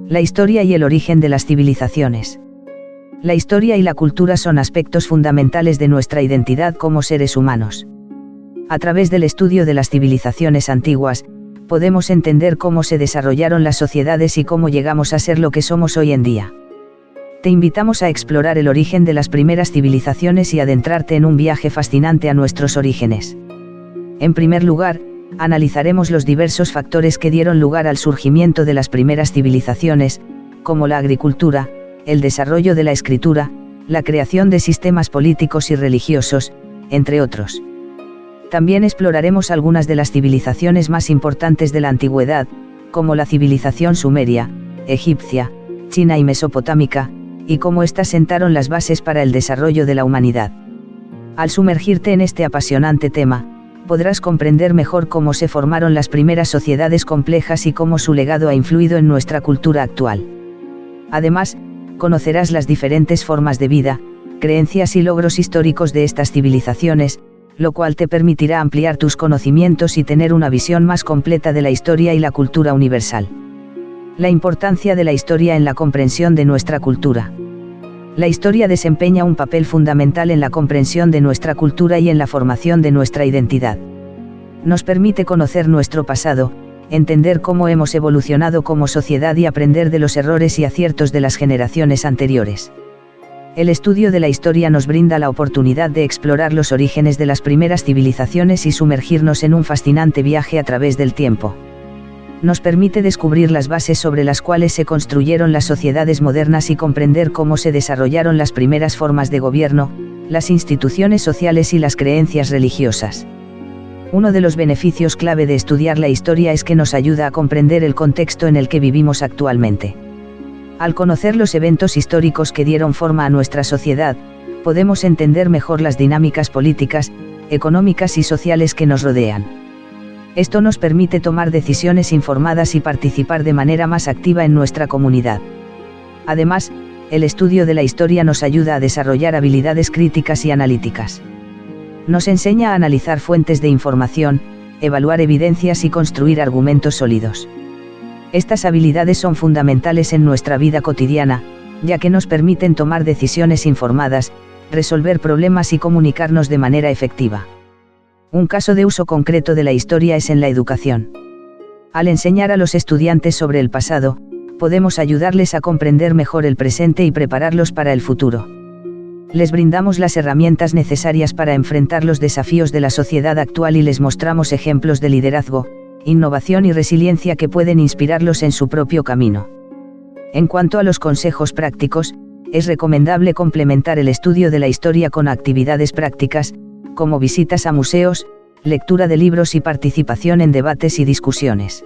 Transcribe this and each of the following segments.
La historia y el origen de las civilizaciones. La historia y la cultura son aspectos fundamentales de nuestra identidad como seres humanos. A través del estudio de las civilizaciones antiguas, podemos entender cómo se desarrollaron las sociedades y cómo llegamos a ser lo que somos hoy en día. Te invitamos a explorar el origen de las primeras civilizaciones y adentrarte en un viaje fascinante a nuestros orígenes. En primer lugar, analizaremos los diversos factores que dieron lugar al surgimiento de las primeras civilizaciones, como la agricultura, el desarrollo de la escritura, la creación de sistemas políticos y religiosos, entre otros. También exploraremos algunas de las civilizaciones más importantes de la antigüedad, como la civilización sumeria, egipcia, china y mesopotámica, y cómo éstas sentaron las bases para el desarrollo de la humanidad. Al sumergirte en este apasionante tema, podrás comprender mejor cómo se formaron las primeras sociedades complejas y cómo su legado ha influido en nuestra cultura actual. Además, conocerás las diferentes formas de vida, creencias y logros históricos de estas civilizaciones, lo cual te permitirá ampliar tus conocimientos y tener una visión más completa de la historia y la cultura universal. La importancia de la historia en la comprensión de nuestra cultura. La historia desempeña un papel fundamental en la comprensión de nuestra cultura y en la formación de nuestra identidad. Nos permite conocer nuestro pasado, entender cómo hemos evolucionado como sociedad y aprender de los errores y aciertos de las generaciones anteriores. El estudio de la historia nos brinda la oportunidad de explorar los orígenes de las primeras civilizaciones y sumergirnos en un fascinante viaje a través del tiempo. Nos permite descubrir las bases sobre las cuales se construyeron las sociedades modernas y comprender cómo se desarrollaron las primeras formas de gobierno, las instituciones sociales y las creencias religiosas. Uno de los beneficios clave de estudiar la historia es que nos ayuda a comprender el contexto en el que vivimos actualmente. Al conocer los eventos históricos que dieron forma a nuestra sociedad, podemos entender mejor las dinámicas políticas, económicas y sociales que nos rodean. Esto nos permite tomar decisiones informadas y participar de manera más activa en nuestra comunidad. Además, el estudio de la historia nos ayuda a desarrollar habilidades críticas y analíticas. Nos enseña a analizar fuentes de información, evaluar evidencias y construir argumentos sólidos. Estas habilidades son fundamentales en nuestra vida cotidiana, ya que nos permiten tomar decisiones informadas, resolver problemas y comunicarnos de manera efectiva. Un caso de uso concreto de la historia es en la educación. Al enseñar a los estudiantes sobre el pasado, podemos ayudarles a comprender mejor el presente y prepararlos para el futuro. Les brindamos las herramientas necesarias para enfrentar los desafíos de la sociedad actual y les mostramos ejemplos de liderazgo, innovación y resiliencia que pueden inspirarlos en su propio camino. En cuanto a los consejos prácticos, es recomendable complementar el estudio de la historia con actividades prácticas, como visitas a museos, lectura de libros y participación en debates y discusiones.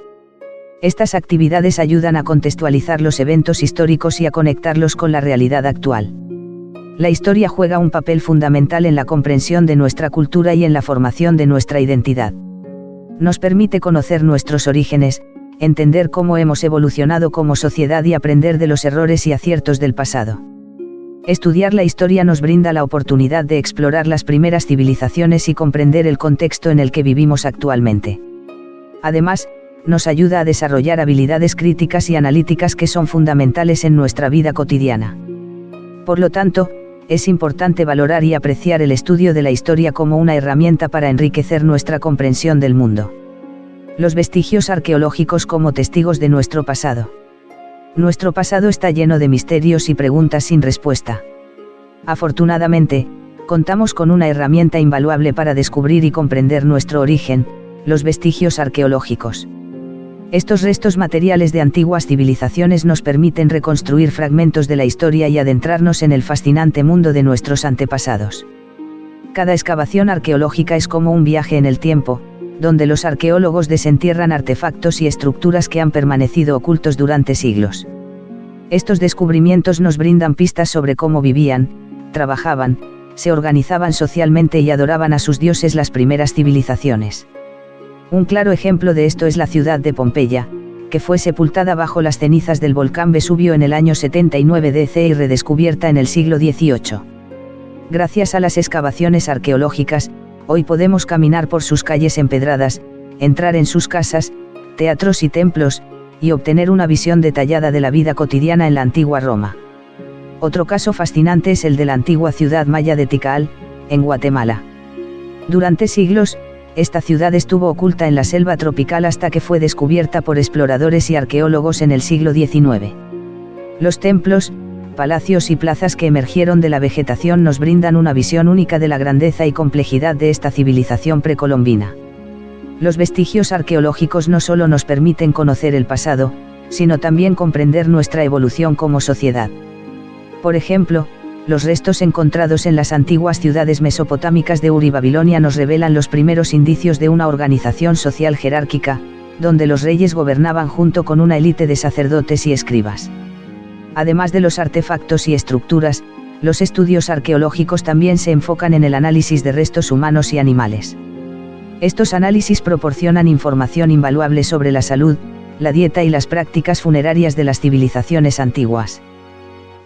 Estas actividades ayudan a contextualizar los eventos históricos y a conectarlos con la realidad actual. La historia juega un papel fundamental en la comprensión de nuestra cultura y en la formación de nuestra identidad. Nos permite conocer nuestros orígenes, entender cómo hemos evolucionado como sociedad y aprender de los errores y aciertos del pasado. Estudiar la historia nos brinda la oportunidad de explorar las primeras civilizaciones y comprender el contexto en el que vivimos actualmente. Además, nos ayuda a desarrollar habilidades críticas y analíticas que son fundamentales en nuestra vida cotidiana. Por lo tanto, es importante valorar y apreciar el estudio de la historia como una herramienta para enriquecer nuestra comprensión del mundo. Los vestigios arqueológicos como testigos de nuestro pasado. Nuestro pasado está lleno de misterios y preguntas sin respuesta. Afortunadamente, contamos con una herramienta invaluable para descubrir y comprender nuestro origen, los vestigios arqueológicos. Estos restos materiales de antiguas civilizaciones nos permiten reconstruir fragmentos de la historia y adentrarnos en el fascinante mundo de nuestros antepasados. Cada excavación arqueológica es como un viaje en el tiempo, donde los arqueólogos desentierran artefactos y estructuras que han permanecido ocultos durante siglos. Estos descubrimientos nos brindan pistas sobre cómo vivían, trabajaban, se organizaban socialmente y adoraban a sus dioses las primeras civilizaciones. Un claro ejemplo de esto es la ciudad de Pompeya, que fue sepultada bajo las cenizas del volcán Vesubio en el año 79 DC y redescubierta en el siglo XVIII. Gracias a las excavaciones arqueológicas, hoy podemos caminar por sus calles empedradas, entrar en sus casas, teatros y templos, y obtener una visión detallada de la vida cotidiana en la antigua Roma. Otro caso fascinante es el de la antigua ciudad maya de Tikal, en Guatemala. Durante siglos, esta ciudad estuvo oculta en la selva tropical hasta que fue descubierta por exploradores y arqueólogos en el siglo XIX. Los templos, palacios y plazas que emergieron de la vegetación nos brindan una visión única de la grandeza y complejidad de esta civilización precolombina. Los vestigios arqueológicos no solo nos permiten conocer el pasado, sino también comprender nuestra evolución como sociedad. Por ejemplo, los restos encontrados en las antiguas ciudades mesopotámicas de Ur y Babilonia nos revelan los primeros indicios de una organización social jerárquica, donde los reyes gobernaban junto con una élite de sacerdotes y escribas. Además de los artefactos y estructuras, los estudios arqueológicos también se enfocan en el análisis de restos humanos y animales. Estos análisis proporcionan información invaluable sobre la salud, la dieta y las prácticas funerarias de las civilizaciones antiguas.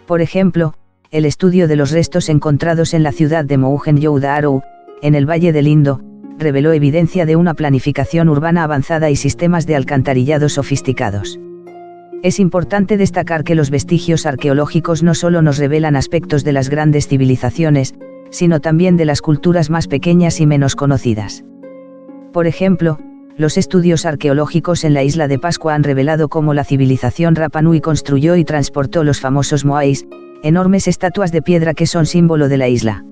Por ejemplo, el estudio de los restos encontrados en la ciudad de Mohenjo-Daro, en el Valle del Indo, reveló evidencia de una planificación urbana avanzada y sistemas de alcantarillado sofisticados. Es importante destacar que los vestigios arqueológicos no solo nos revelan aspectos de las grandes civilizaciones, sino también de las culturas más pequeñas y menos conocidas. Por ejemplo, los estudios arqueológicos en la isla de Pascua han revelado cómo la civilización Rapa Nui construyó y transportó los famosos moais, enormes estatuas de piedra que son símbolo de la isla.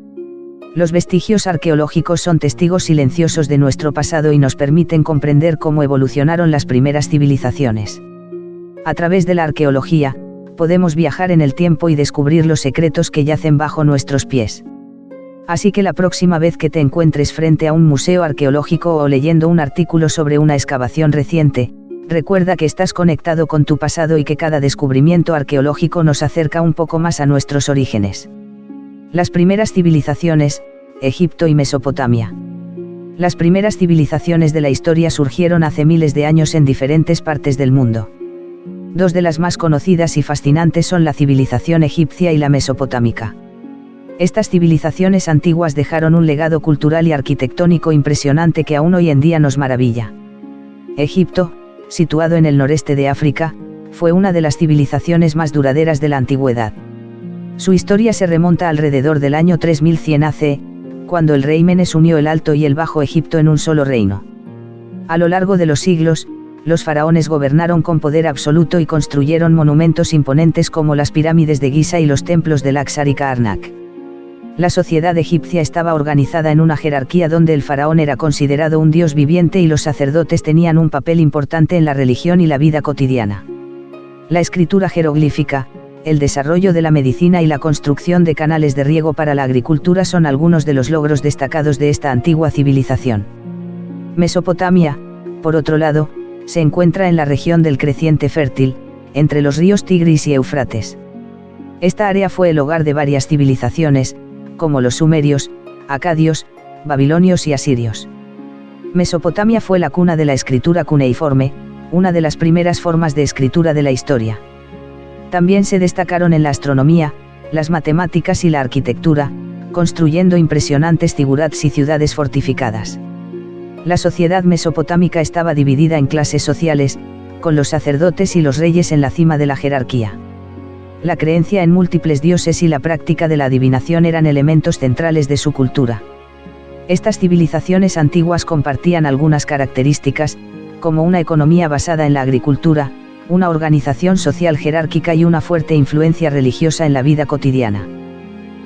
Los vestigios arqueológicos son testigos silenciosos de nuestro pasado y nos permiten comprender cómo evolucionaron las primeras civilizaciones. A través de la arqueología, podemos viajar en el tiempo y descubrir los secretos que yacen bajo nuestros pies. Así que la próxima vez que te encuentres frente a un museo arqueológico o leyendo un artículo sobre una excavación reciente, recuerda que estás conectado con tu pasado y que cada descubrimiento arqueológico nos acerca un poco más a nuestros orígenes. Las primeras civilizaciones, Egipto y Mesopotamia. Las primeras civilizaciones de la historia surgieron hace miles de años en diferentes partes del mundo. Dos de las más conocidas y fascinantes son la civilización egipcia y la mesopotámica. Estas civilizaciones antiguas dejaron un legado cultural y arquitectónico impresionante que aún hoy en día nos maravilla. Egipto, situado en el noreste de África, fue una de las civilizaciones más duraderas de la antigüedad. Su historia se remonta alrededor del año 3100 AC, cuando el rey Menes unió el Alto y el Bajo Egipto en un solo reino. A lo largo de los siglos, los faraones gobernaron con poder absoluto y construyeron monumentos imponentes como las pirámides de Giza y los templos de Laxar y Karnak. La sociedad egipcia estaba organizada en una jerarquía donde el faraón era considerado un dios viviente y los sacerdotes tenían un papel importante en la religión y la vida cotidiana. La escritura jeroglífica, el desarrollo de la medicina y la construcción de canales de riego para la agricultura son algunos de los logros destacados de esta antigua civilización. Mesopotamia, por otro lado, se encuentra en la región del creciente fértil, entre los ríos Tigris y Éufrates. Esta área fue el hogar de varias civilizaciones, como los sumerios, acadios, babilonios y asirios. Mesopotamia fue la cuna de la escritura cuneiforme, una de las primeras formas de escritura de la historia. También se destacaron en la astronomía, las matemáticas y la arquitectura, construyendo impresionantes zigurats y ciudades fortificadas. La sociedad mesopotámica estaba dividida en clases sociales, con los sacerdotes y los reyes en la cima de la jerarquía. La creencia en múltiples dioses y la práctica de la adivinación eran elementos centrales de su cultura. Estas civilizaciones antiguas compartían algunas características, como una economía basada en la agricultura, una organización social jerárquica y una fuerte influencia religiosa en la vida cotidiana.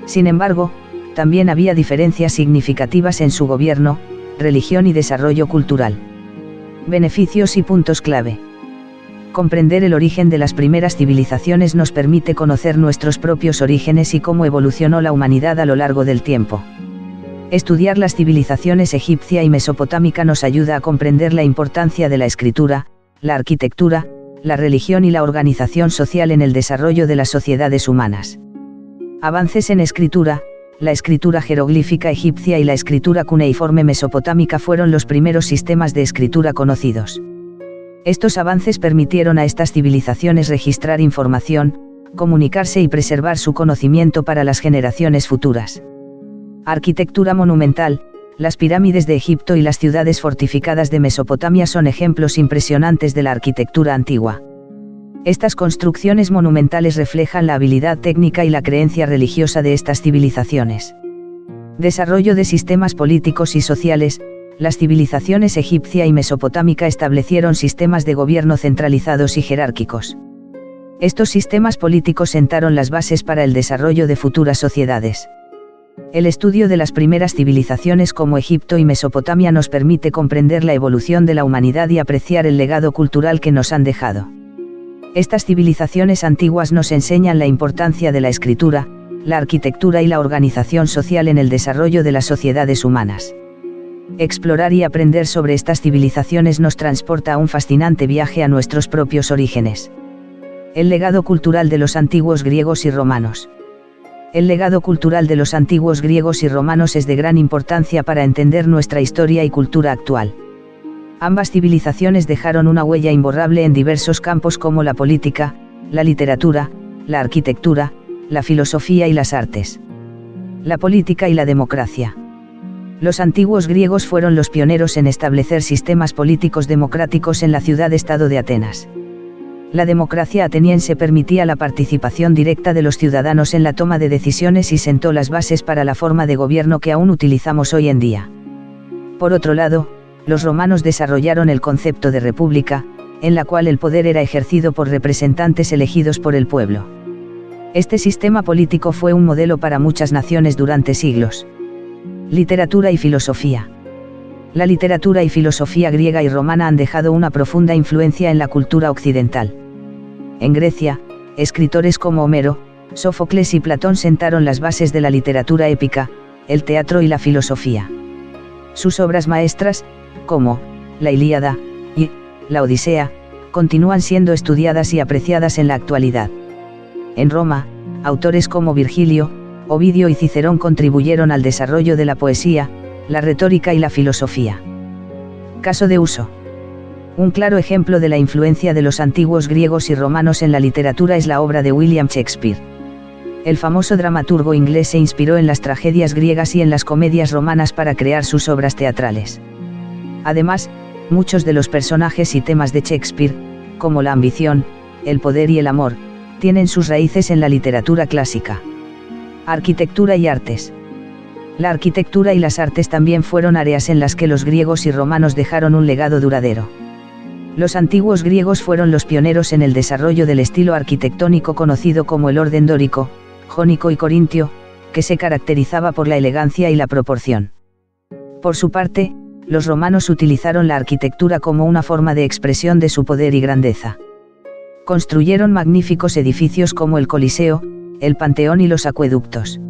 Sin embargo, también había diferencias significativas en su gobierno, religión y desarrollo cultural. Beneficios y puntos clave. Comprender el origen de las primeras civilizaciones nos permite conocer nuestros propios orígenes y cómo evolucionó la humanidad a lo largo del tiempo. Estudiar las civilizaciones egipcia y mesopotámica nos ayuda a comprender la importancia de la escritura, la arquitectura, la religión y la organización social en el desarrollo de las sociedades humanas. Avances en escritura. La escritura jeroglífica egipcia y la escritura cuneiforme mesopotámica fueron los primeros sistemas de escritura conocidos. Estos avances permitieron a estas civilizaciones registrar información, comunicarse y preservar su conocimiento para las generaciones futuras. Arquitectura monumental. las pirámides de Egipto y las ciudades fortificadas de Mesopotamia son ejemplos impresionantes de la arquitectura antigua. Estas construcciones monumentales reflejan la habilidad técnica y la creencia religiosa de estas civilizaciones. Desarrollo de sistemas políticos y sociales. Las civilizaciones egipcia y mesopotámica establecieron sistemas de gobierno centralizados y jerárquicos. Estos sistemas políticos sentaron las bases para el desarrollo de futuras sociedades. El estudio de las primeras civilizaciones como Egipto y Mesopotamia nos permite comprender la evolución de la humanidad y apreciar el legado cultural que nos han dejado. Estas civilizaciones antiguas nos enseñan la importancia de la escritura, la arquitectura y la organización social en el desarrollo de las sociedades humanas. Explorar y aprender sobre estas civilizaciones nos transporta a un fascinante viaje a nuestros propios orígenes. El legado cultural de los antiguos griegos y romanos. El legado cultural de los antiguos griegos y romanos es de gran importancia para entender nuestra historia y cultura actual. Ambas civilizaciones dejaron una huella imborrable en diversos campos como la política, la literatura, la arquitectura, la filosofía y las artes. La política y la democracia. Los antiguos griegos fueron los pioneros en establecer sistemas políticos democráticos en la ciudad-estado de Atenas. La democracia ateniense permitía la participación directa de los ciudadanos en la toma de decisiones y sentó las bases para la forma de gobierno que aún utilizamos hoy en día. Por otro lado, los romanos desarrollaron el concepto de república, en la cual el poder era ejercido por representantes elegidos por el pueblo. Este sistema político fue un modelo para muchas naciones durante siglos. Literatura y filosofía. La literatura y filosofía griega y romana han dejado una profunda influencia en la cultura occidental. En Grecia, escritores como Homero, Sófocles y Platón sentaron las bases de la literatura épica, el teatro y la filosofía. Sus obras maestras, como la Ilíada y la Odisea, continúan siendo estudiadas y apreciadas en la actualidad. En Roma, autores como Virgilio, Ovidio y Cicerón contribuyeron al desarrollo de la poesía, la retórica y la filosofía. Caso de uso. Un claro ejemplo de la influencia de los antiguos griegos y romanos en la literatura es la obra de William Shakespeare. El famoso dramaturgo inglés se inspiró en las tragedias griegas y en las comedias romanas para crear sus obras teatrales. Además, muchos de los personajes y temas de Shakespeare, como la ambición, el poder y el amor, tienen sus raíces en la literatura clásica. Arquitectura y artes. La arquitectura y las artes también fueron áreas en las que los griegos y romanos dejaron un legado duradero. Los antiguos griegos fueron los pioneros en el desarrollo del estilo arquitectónico conocido como el orden dórico, jónico y corintio, que se caracterizaba por la elegancia y la proporción. Por su parte, los romanos utilizaron la arquitectura como una forma de expresión de su poder y grandeza. Construyeron magníficos edificios como el Coliseo, el Panteón y los acueductos.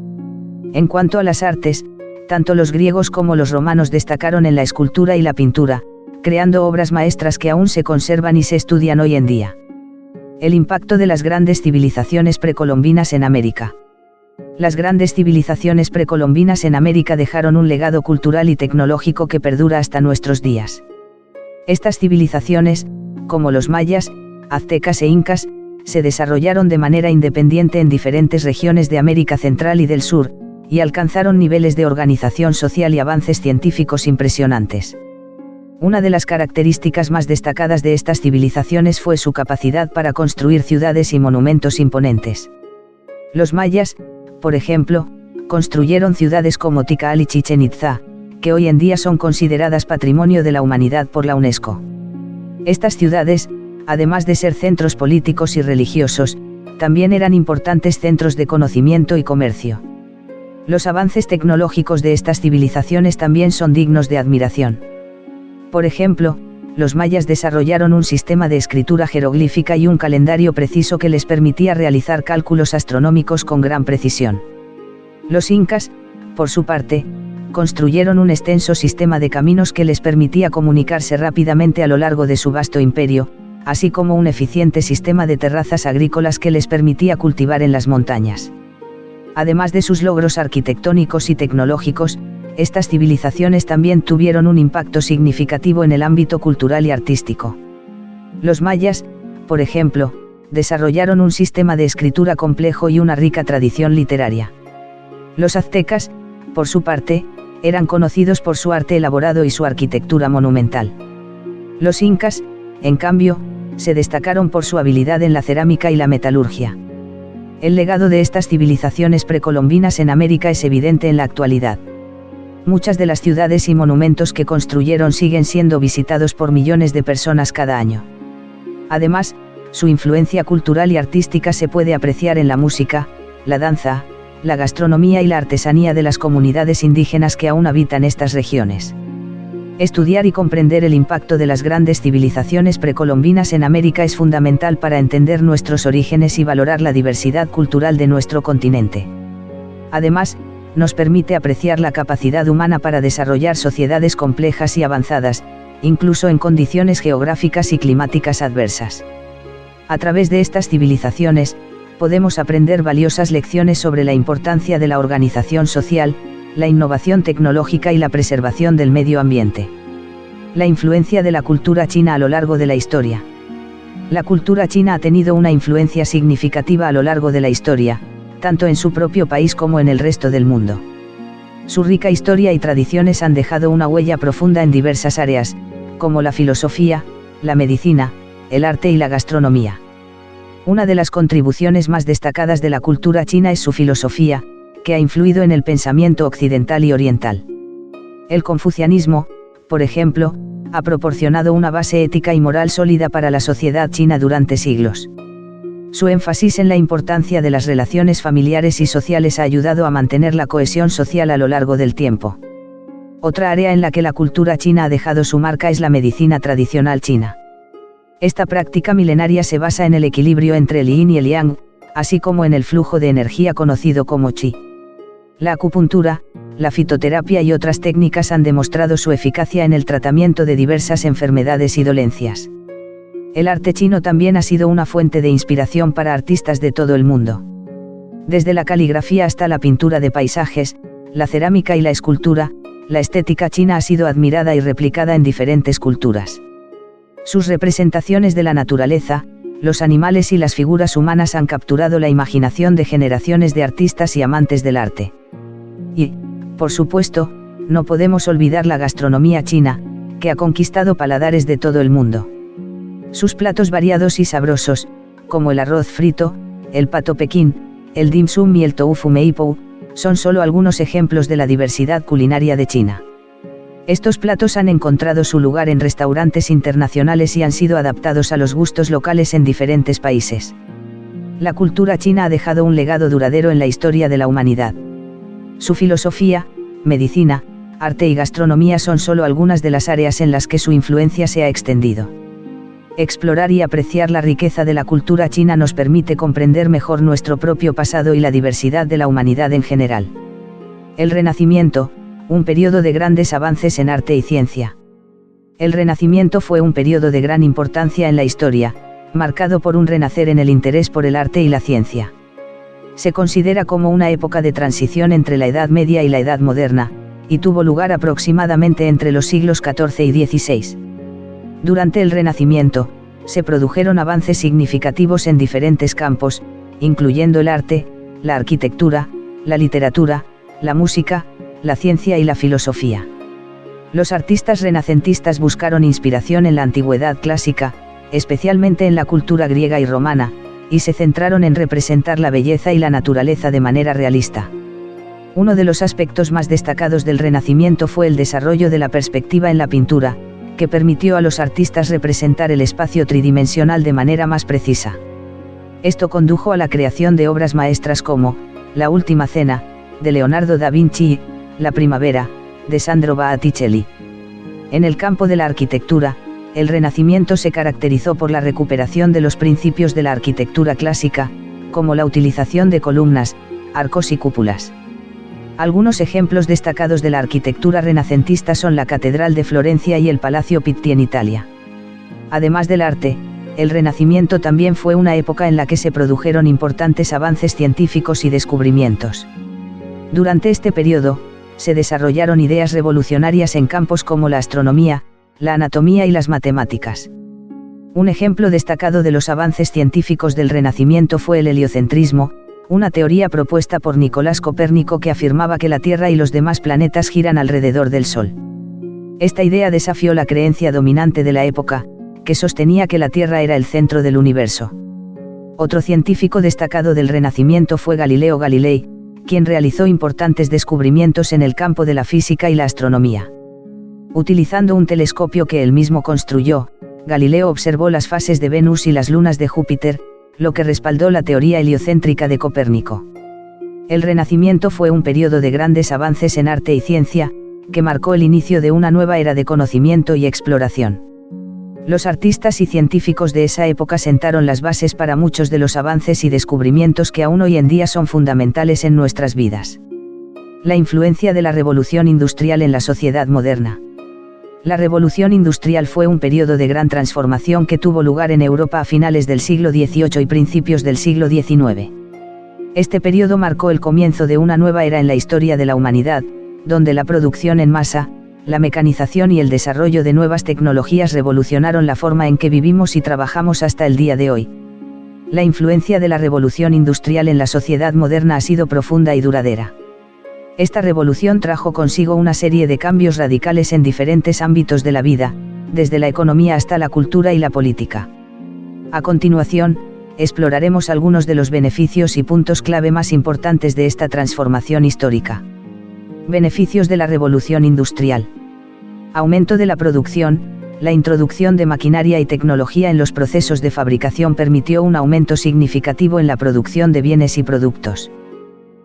En cuanto a las artes, tanto los griegos como los romanos destacaron en la escultura y la pintura, creando obras maestras que aún se conservan y se estudian hoy en día. El impacto de las grandes civilizaciones precolombinas en América. Las grandes civilizaciones precolombinas en América dejaron un legado cultural y tecnológico que perdura hasta nuestros días. Estas civilizaciones, como los mayas, aztecas e incas, se desarrollaron de manera independiente en diferentes regiones de América Central y del Sur, y alcanzaron niveles de organización social y avances científicos impresionantes. Una de las características más destacadas de estas civilizaciones fue su capacidad para construir ciudades y monumentos imponentes. Los mayas, por ejemplo, construyeron ciudades como Tikal y Chichén Itzá, que hoy en día son consideradas Patrimonio de la Humanidad por la UNESCO. Estas ciudades, además de ser centros políticos y religiosos, también eran importantes centros de conocimiento y comercio. Los avances tecnológicos de estas civilizaciones también son dignos de admiración. Por ejemplo, los mayas desarrollaron un sistema de escritura jeroglífica y un calendario preciso que les permitía realizar cálculos astronómicos con gran precisión. Los incas, por su parte, construyeron un extenso sistema de caminos que les permitía comunicarse rápidamente a lo largo de su vasto imperio, así como un eficiente sistema de terrazas agrícolas que les permitía cultivar en las montañas. Además de sus logros arquitectónicos y tecnológicos, estas civilizaciones también tuvieron un impacto significativo en el ámbito cultural y artístico. Los mayas, por ejemplo, desarrollaron un sistema de escritura complejo y una rica tradición literaria. Los aztecas, por su parte, eran conocidos por su arte elaborado y su arquitectura monumental. Los incas, en cambio, se destacaron por su habilidad en la cerámica y la metalurgia. El legado de estas civilizaciones precolombinas en América es evidente en la actualidad. Muchas de las ciudades y monumentos que construyeron siguen siendo visitados por millones de personas cada año. Además, su influencia cultural y artística se puede apreciar en la música, la danza, la gastronomía y la artesanía de las comunidades indígenas que aún habitan estas regiones. Estudiar y comprender el impacto de las grandes civilizaciones precolombinas en América es fundamental para entender nuestros orígenes y valorar la diversidad cultural de nuestro continente. Además, nos permite apreciar la capacidad humana para desarrollar sociedades complejas y avanzadas, incluso en condiciones geográficas y climáticas adversas. A través de estas civilizaciones, podemos aprender valiosas lecciones sobre la importancia de la organización social, la innovación tecnológica y la preservación del medio ambiente. La influencia de la cultura china a lo largo de la historia. La cultura china ha tenido una influencia significativa a lo largo de la historia, tanto en su propio país como en el resto del mundo. Su rica historia y tradiciones han dejado una huella profunda en diversas áreas, como la filosofía, la medicina, el arte y la gastronomía. Una de las contribuciones más destacadas de la cultura china es su filosofía, que ha influido en el pensamiento occidental y oriental. El confucianismo, por ejemplo, ha proporcionado una base ética y moral sólida para la sociedad china durante siglos. Su énfasis en la importancia de las relaciones familiares y sociales ha ayudado a mantener la cohesión social a lo largo del tiempo. Otra área en la que la cultura china ha dejado su marca es la medicina tradicional china. Esta práctica milenaria se basa en el equilibrio entre el yin y el yang, así como en el flujo de energía conocido como qi. La acupuntura, la fitoterapia y otras técnicas han demostrado su eficacia en el tratamiento de diversas enfermedades y dolencias. El arte chino también ha sido una fuente de inspiración para artistas de todo el mundo. Desde la caligrafía hasta la pintura de paisajes, la cerámica y la escultura, la estética china ha sido admirada y replicada en diferentes culturas. Sus representaciones de la naturaleza, los animales y las figuras humanas han capturado la imaginación de generaciones de artistas y amantes del arte. Y, por supuesto, no podemos olvidar la gastronomía china, que ha conquistado paladares de todo el mundo. Sus platos variados y sabrosos, como el arroz frito, el pato pekín, el dim sum y el tofu meipou, son solo algunos ejemplos de la diversidad culinaria de China. Estos platos han encontrado su lugar en restaurantes internacionales y han sido adaptados a los gustos locales en diferentes países. La cultura china ha dejado un legado duradero en la historia de la humanidad. Su filosofía, medicina, arte y gastronomía son solo algunas de las áreas en las que su influencia se ha extendido. Explorar y apreciar la riqueza de la cultura china nos permite comprender mejor nuestro propio pasado y la diversidad de la humanidad en general. El Renacimiento, un periodo de grandes avances en arte y ciencia. El Renacimiento fue un periodo de gran importancia en la historia, marcado por un renacer en el interés por el arte y la ciencia. Se considera como una época de transición entre la Edad Media y la Edad Moderna, y tuvo lugar aproximadamente entre los siglos XIV y XVI. Durante el Renacimiento, se produjeron avances significativos en diferentes campos, incluyendo el arte, la arquitectura, la literatura, la música, la ciencia y la filosofía. Los artistas renacentistas buscaron inspiración en la antigüedad clásica, especialmente en la cultura griega y romana, y se centraron en representar la belleza y la naturaleza de manera realista. Uno de los aspectos más destacados del Renacimiento fue el desarrollo de la perspectiva en la pintura, que permitió a los artistas representar el espacio tridimensional de manera más precisa. Esto condujo a la creación de obras maestras como La Última Cena, de Leonardo da Vinci, y La Primavera, de Sandro Botticelli. En el campo de la arquitectura, el Renacimiento se caracterizó por la recuperación de los principios de la arquitectura clásica, como la utilización de columnas, arcos y cúpulas. Algunos ejemplos destacados de la arquitectura renacentista son la Catedral de Florencia y el Palacio Pitti en Italia. Además del arte, el Renacimiento también fue una época en la que se produjeron importantes avances científicos y descubrimientos. Durante este periodo, se desarrollaron ideas revolucionarias en campos como la astronomía, la anatomía y las matemáticas. Un ejemplo destacado de los avances científicos del Renacimiento fue el heliocentrismo, una teoría propuesta por Nicolás Copérnico que afirmaba que la Tierra y los demás planetas giran alrededor del Sol. Esta idea desafió la creencia dominante de la época, que sostenía que la Tierra era el centro del universo. Otro científico destacado del Renacimiento fue Galileo Galilei, quien realizó importantes descubrimientos en el campo de la física y la astronomía. Utilizando un telescopio que él mismo construyó, Galileo observó las fases de Venus y las lunas de Júpiter, lo que respaldó la teoría heliocéntrica de Copérnico. El Renacimiento fue un periodo de grandes avances en arte y ciencia, que marcó el inicio de una nueva era de conocimiento y exploración. Los artistas y científicos de esa época sentaron las bases para muchos de los avances y descubrimientos que aún hoy en día son fundamentales en nuestras vidas. La influencia de la revolución industrial en la sociedad moderna. La revolución industrial fue un periodo de gran transformación que tuvo lugar en Europa a finales del siglo XVIII y principios del siglo XIX. Este periodo marcó el comienzo de una nueva era en la historia de la humanidad, donde la producción en masa, la mecanización y el desarrollo de nuevas tecnologías revolucionaron la forma en que vivimos y trabajamos hasta el día de hoy. La influencia de la revolución industrial en la sociedad moderna ha sido profunda y duradera. Esta revolución trajo consigo una serie de cambios radicales en diferentes ámbitos de la vida, desde la economía hasta la cultura y la política. A continuación, exploraremos algunos de los beneficios y puntos clave más importantes de esta transformación histórica. Beneficios de la revolución industrial. Aumento de la producción. La introducción de maquinaria y tecnología en los procesos de fabricación permitió un aumento significativo en la producción de bienes y productos.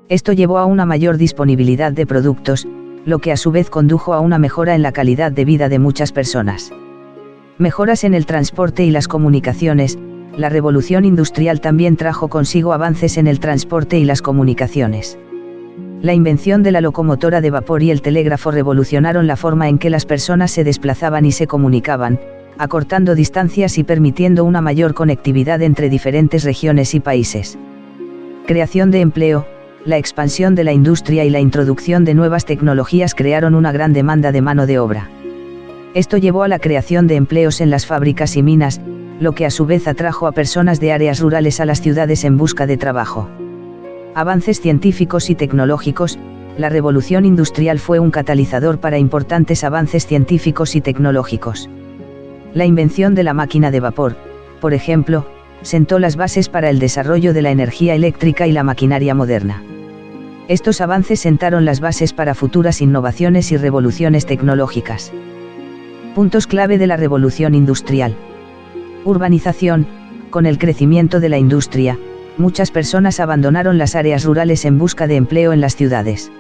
Esto llevó a una mayor disponibilidad de productos, lo que a su vez condujo a una mejora en la calidad de vida de muchas personas. Mejoras en el transporte y las comunicaciones. La revolución industrial también trajo consigo avances en el transporte y las comunicaciones. La invención de la locomotora de vapor y el telégrafo revolucionaron la forma en que las personas se desplazaban y se comunicaban, acortando distancias y permitiendo una mayor conectividad entre diferentes regiones y países. Creación de empleo. La expansión de la industria y la introducción de nuevas tecnologías crearon una gran demanda de mano de obra. Esto llevó a la creación de empleos en las fábricas y minas, lo que a su vez atrajo a personas de áreas rurales a las ciudades en busca de trabajo. Avances científicos y tecnológicos. La revolución industrial fue un catalizador para importantes avances científicos y tecnológicos. La invención de la máquina de vapor, por ejemplo, sentó las bases para el desarrollo de la energía eléctrica y la maquinaria moderna. Estos avances sentaron las bases para futuras innovaciones y revoluciones tecnológicas. Puntos clave de la revolución industrial. Urbanización. Con el crecimiento de la industria, muchas personas abandonaron las áreas rurales en busca de empleo en las ciudades.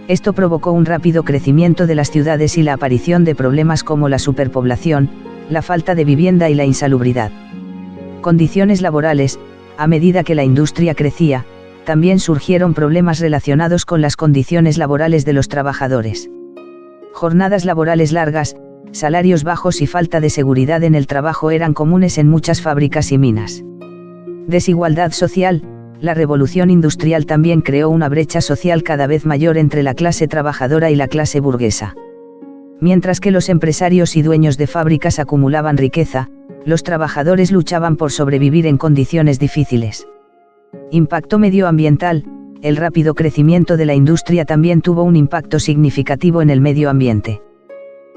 Esto provocó un rápido crecimiento de las ciudades y la aparición de problemas como la superpoblación, la falta de vivienda y la insalubridad. Condiciones laborales. A medida que la industria crecía, también surgieron problemas relacionados con las condiciones laborales de los trabajadores. Jornadas laborales largas, salarios bajos y falta de seguridad en el trabajo eran comunes en muchas fábricas y minas. Desigualdad social. La revolución industrial también creó una brecha social cada vez mayor entre la clase trabajadora y la clase burguesa. Mientras que los empresarios y dueños de fábricas acumulaban riqueza, los trabajadores luchaban por sobrevivir en condiciones difíciles. Impacto medioambiental. El rápido crecimiento de la industria también tuvo un impacto significativo en el medio ambiente.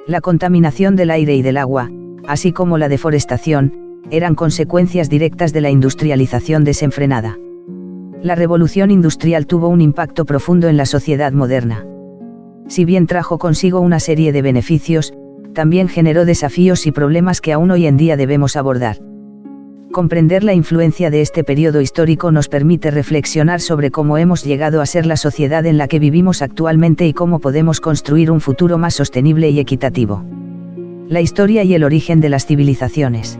La contaminación del aire y del agua, así como la deforestación, eran consecuencias directas de la industrialización desenfrenada. La revolución industrial tuvo un impacto profundo en la sociedad moderna. Si bien trajo consigo una serie de beneficios, también generó desafíos y problemas que aún hoy en día debemos abordar. Comprender la influencia de este periodo histórico nos permite reflexionar sobre cómo hemos llegado a ser la sociedad en la que vivimos actualmente y cómo podemos construir un futuro más sostenible y equitativo. La historia y el origen de las civilizaciones.